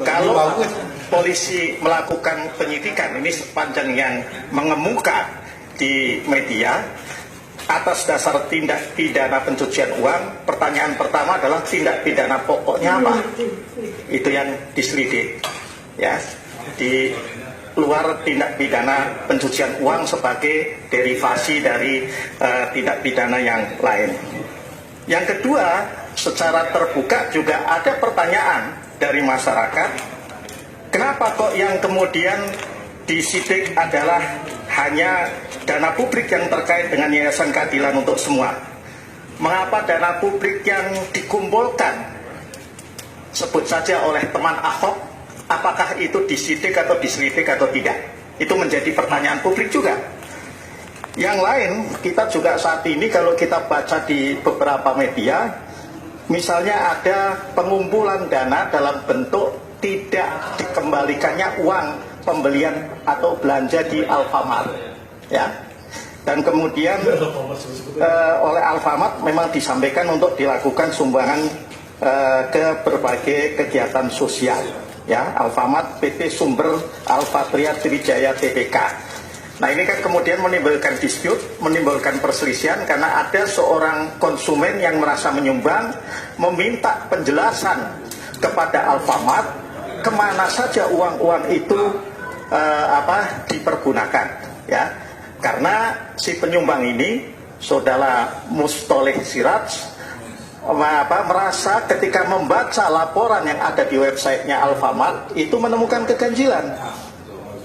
Kalau polisi melakukan penyidikan ini sepanjang yang mengemuka di media atas dasar tindak pidana pencucian uang, pertanyaan pertama adalah tindak pidana pokoknya apa? Itu yang diselidik, ya, di luar tindak pidana pencucian uang sebagai derivasi dari tindak pidana yang lain. Yang kedua, secara terbuka juga ada pertanyaan dari masyarakat, kenapa kok yang kemudian disidik adalah hanya dana publik yang terkait dengan Yayasan Keadilan untuk Semua? Mengapa dana publik yang dikumpulkan, sebut saja oleh teman Ahok, apakah itu disidik atau diselidik atau tidak? Itu menjadi pertanyaan publik juga. Yang lain, kita juga saat ini kalau kita baca di beberapa media, misalnya ada pengumpulan dana dalam bentuk tidak dikembalikannya uang pembelian atau belanja di Alfamart, ya. Dan kemudian oleh Alfamart memang disampaikan untuk dilakukan sumbangan ke berbagai kegiatan sosial, ya. Alfamart PT Sumber Alfatria Trijaya Tbk. Nah, ini kan kemudian menimbulkan dispute, menimbulkan perselisihan karena ada seorang konsumen yang merasa menyumbang, meminta penjelasan kepada Alfamart kemana saja uang-uang itu dipergunakan, ya. Karena si penyumbang ini, Saudara Mustoleh Siraj, merasa ketika membaca laporan yang ada di websitenya Alfamart itu menemukan keganjilan.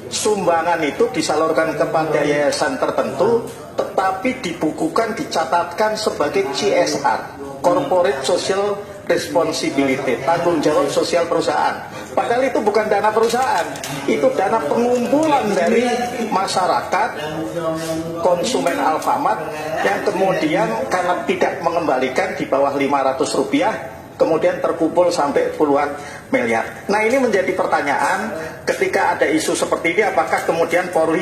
Sumbangan itu disalurkan kepada yayasan tertentu, tetapi dibukukan, dicatatkan sebagai CSR, Corporate Social Responsibility, tanggung jawab sosial perusahaan. Padahal itu bukan dana perusahaan, itu dana pengumpulan dari masyarakat, konsumen Alfamart, yang kemudian karena tidak mengembalikan di bawah Rp500, kemudian terkumpul sampai puluhan miliar. Nah, ini menjadi pertanyaan ketika ada isu seperti ini, apakah kemudian Polri